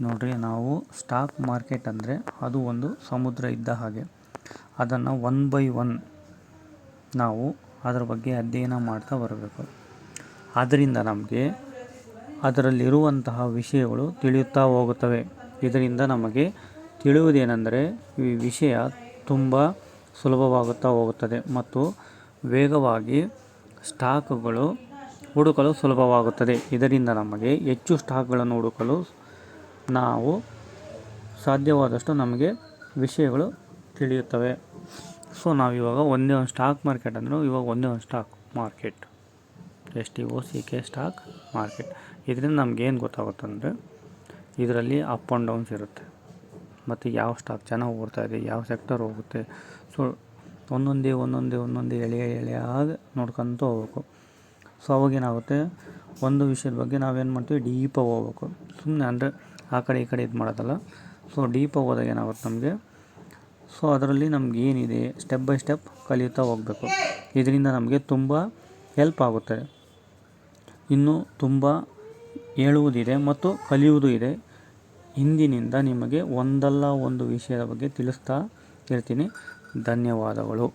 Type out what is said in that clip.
ನೋಡ್ರಿ, ನಾವು stock market ಅಂದರೆ ಅದು ಒಂದು ಸಮುದ್ರ ಇದ್ದ ಹಾಗೆ. ಅದನ್ನು ಒನ್ ಬೈ ಒನ್ ನಾವು ಅದರ ಬಗ್ಗೆ ಅಧ್ಯಯನ ಮಾಡ್ತಾ ಬರಬೇಕು. ಆದ್ದರಿಂದ ನಮಗೆ ಅದರಲ್ಲಿರುವಂತಹ ವಿಷಯಗಳು ತಿಳಿಯುತ್ತಾ ಹೋಗುತ್ತವೆ. ಇದರಿಂದ ನಮಗೆ ತಿಳಿಯುವುದೇನೆಂದರೆ ಈ ವಿಷಯ ತುಂಬ ಸುಲಭವಾಗುತ್ತಾ ಹೋಗುತ್ತದೆ ಮತ್ತು ವೇಗವಾಗಿ ಸ್ಟಾಕ್ಗಳು ಹುಡುಕಲು ಸುಲಭವಾಗುತ್ತದೆ. ಇದರಿಂದ ನಮಗೆ ಹೆಚ್ಚು ಸ್ಟಾಕ್ಗಳನ್ನು ಹುಡುಕಲು ನಾವು ಸಾಧ್ಯವಾದಷ್ಟು ನಮಗೆ ವಿಷಯಗಳು ತಿಳಿಯುತ್ತವೆ. ಸೊ ನಾವಿವಾಗ ಒಂದೇ ಒಂದು ಸ್ಟಾಕ್ ಮಾರ್ಕೆಟ್ ಅಂದರೆ ಇವಾಗ ಒಂದೇ ಒಂದು stock market, STOCK stock market. ಇದರಿಂದ ನಮಗೇನು ಗೊತ್ತಾಗುತ್ತಂದರೆ ಇದರಲ್ಲಿ ಅಪ್ ಆ್ಯಂಡ್ ಡೌನ್ಸ್ ಇರುತ್ತೆ ಮತ್ತು ಯಾವ ಸ್ಟಾಕ್ ಚೆನ್ನಾಗಿ ಓಡ್ತಾ ಇದೆ, ಯಾವ ಸೆಕ್ಟರ್ ಹೋಗುತ್ತೆ. ಸೊ ಒಂದೊಂದೇ ಎಳೆಯಾಗಿ ನೋಡ್ಕೊತ ಹೋಗ್ಬೇಕು. ಸೊ ಅವಾಗೇನಾಗುತ್ತೆ, ಒಂದು ವಿಷಯದ ಬಗ್ಗೆ ನಾವೇನು ಮಾಡ್ತೀವಿ, ಡೀಪಾಗಿ ಹೋಗ್ಬೇಕು. ಸುಮ್ಮನೆ ಅಂದರೆ ಆ ಕಡೆ ಈ ಕಡೆ ಇದು ಮಾಡೋದಲ್ಲ. ಸೊ ಡೀಪಾಗಿ ಹೋದಾಗ ಏನಾಗುತ್ತೆ ನಮಗೆ, ಸೊ ಅದರಲ್ಲಿ ನಮ್ಗೆ ಏನಿದೆ ಸ್ಟೆಪ್ ಬೈ ಸ್ಟೆಪ್ ಕಲಿಯುತ್ತಾ ಹೋಗಬೇಕು. ಇದರಿಂದ ನಮಗೆ ತುಂಬ ಹೆಲ್ಪ್ ಆಗುತ್ತೆ. ಇನ್ನೂ ತುಂಬ ಹೇಳುವುದಿದೆ ಮತ್ತು ಕಲಿಯುವುದೂ ಇದೆ. ಇಂದಿನಿಂದ ನಿಮಗೆ ಒಂದಲ್ಲ ಒಂದು ವಿಷಯದ ಬಗ್ಗೆ ತಿಳಿಸ್ತಾ ಇರ್ತೀನಿ. ಧನ್ಯವಾದಗಳು.